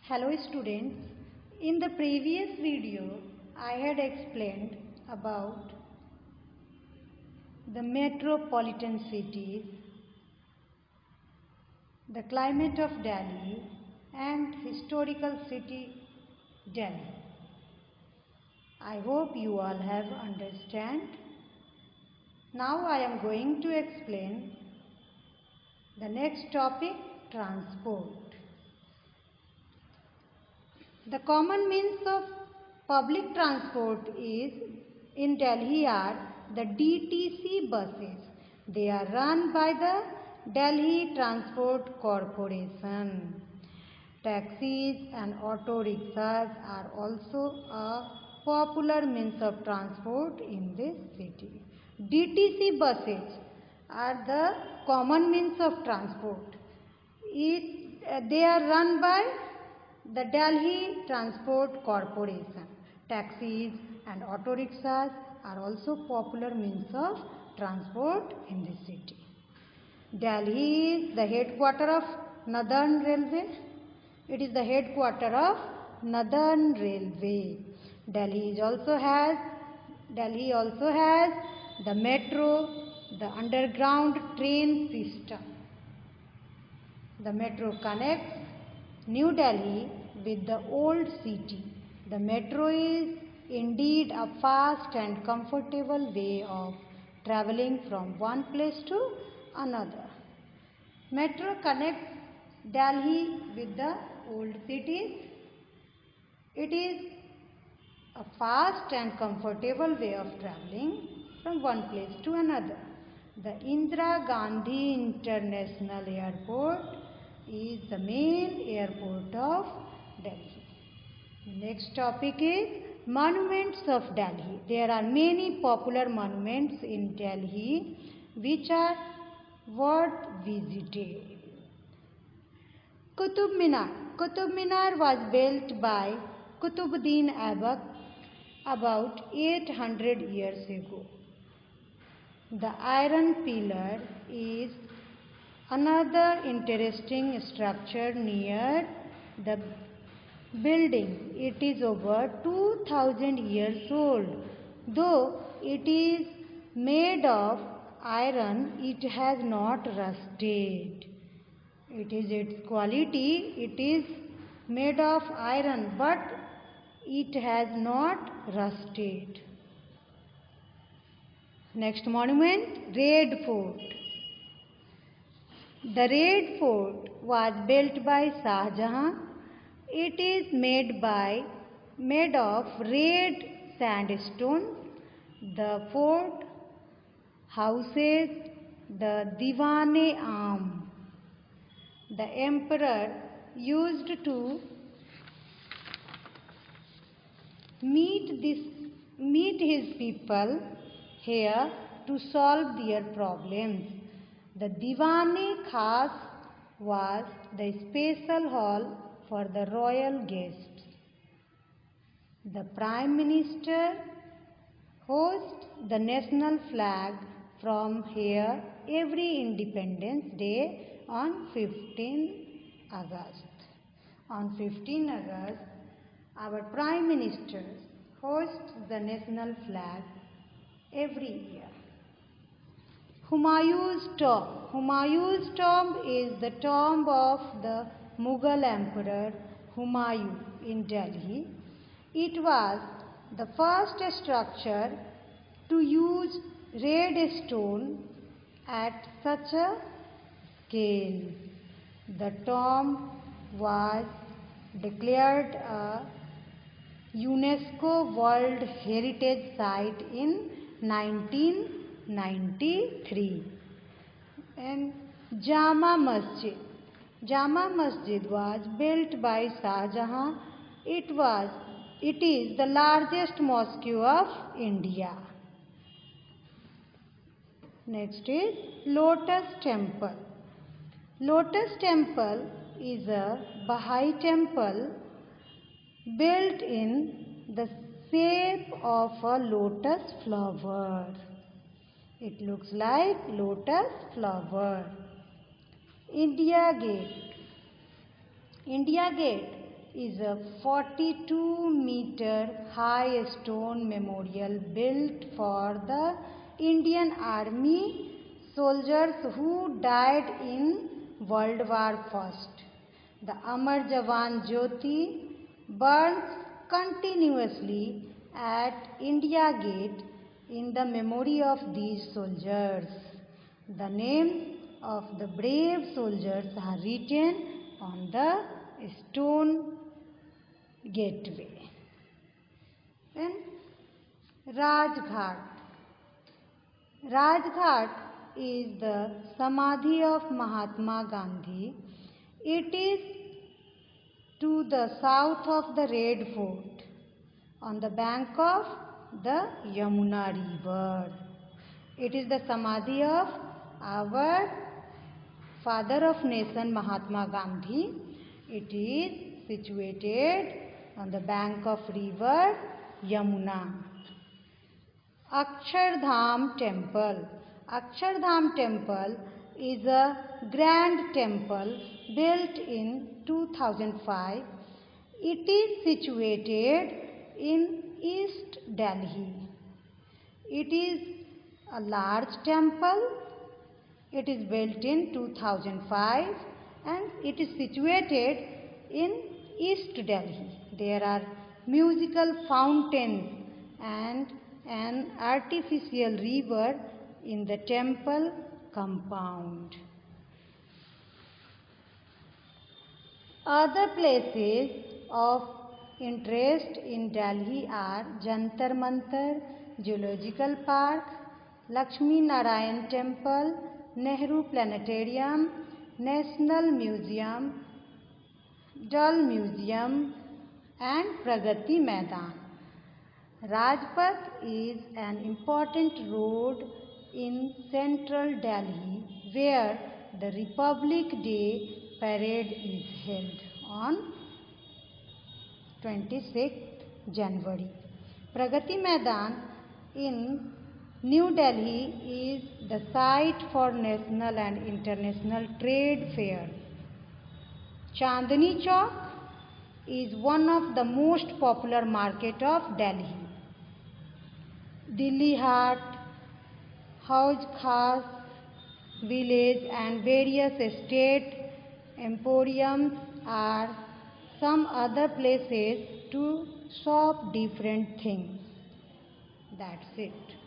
Hello students, in the previous video I had explained about the metropolitan cities, the climate of Delhi and historical city Delhi. I hope you all have understand. Now I am going to explain the next topic, transport. The common means of public transport is in Delhi are the DTC buses. They are run by the Delhi Transport Corporation. Taxis and auto rickshaws are also a popular means of transport in this city. DTC buses are the common means of transport. They are run by the Delhi Transport Corporation. Taxis and auto rickshaws are also popular means of transport in this city. Delhi is the headquarter of Northern Railway. It is the headquarter of Northern Railway. Delhi also has the metro, the underground train system. The metro connects New Delhi with the old city. The metro is indeed a fast and comfortable way of traveling from one place to another. Metro connects Delhi with the old cities. It is a fast and comfortable way of traveling from one place to another. The Indira Gandhi International Airport is the main airport of Delhi. Next topic is monuments of Delhi. There are many popular monuments in Delhi which are worth visiting. Qutub Minar. Qutub Minar was built by Qutbuddin Aibak about 800 years ago. The Iron Pillar is another interesting structure near the building. It is over 2000 years old. Though it is made of iron, it has not rusted. It is its quality. It is made of iron, but it has not rusted. Next monument, Red Fort. The Red Fort was built by Shah Jahan. It is made of red sandstone. The fort houses the Diwan-e-Am. The emperor used to meet his people here to solve their problems. The Diwan-e-Khas was the special hall for the royal guests. The Prime Minister hoists the national flag from here every Independence Day on 15 August. On 15 August, our Prime Minister hoists the national flag every year. Humayun's tomb. Humayun's tomb is the tomb of the Mughal Emperor Humayun in Delhi. It was the first structure to use red stone at such a scale. The tomb was declared a UNESCO World Heritage Site in 1993. And Jama Masjid. Jama Masjid was built by Shah Jahan. It is the largest mosque of India. Next is Lotus Temple. Lotus Temple is a Baha'i temple built in the shape of a lotus flower. It looks like lotus flower. India Gate. India Gate is a 42-meter high stone memorial built for the Indian Army soldiers who died in World War I. The Amar Jawan Jyoti burns continuously at India Gate in the memory of these soldiers. The names of the brave soldiers are written on the stone gateway. Then Rajghat. Rajghat is the Samadhi of Mahatma Gandhi. It is to the south of the Red Fort on the bank of the Yamuna river. It is the Samadhi of our father of nation Mahatma Gandhi. It is situated on the bank of river Yamuna. Akshardham Temple. Akshardham Temple is a grand temple built in 2005. It is situated in East Delhi. It is a large temple. It is built in 2005 and it is situated in East Delhi. There are musical fountains and an artificial river in the temple compound. Other places of interest in Delhi are Jantar Mantar, Zoological Park, Lakshmi Narayan Temple, Nehru Planetarium, National Museum, Dal Museum and Pragati Maidan. Rajpath is an important road in central Delhi where the Republic Day parade is held on 26th January. Pragati Maidan in New Delhi is the site for national and international trade fairs. Chandni Chowk is one of the most popular market of Delhi. Dilli Haat, Hauj Khas village and various estate emporiums are some other places to shop different things. That's it.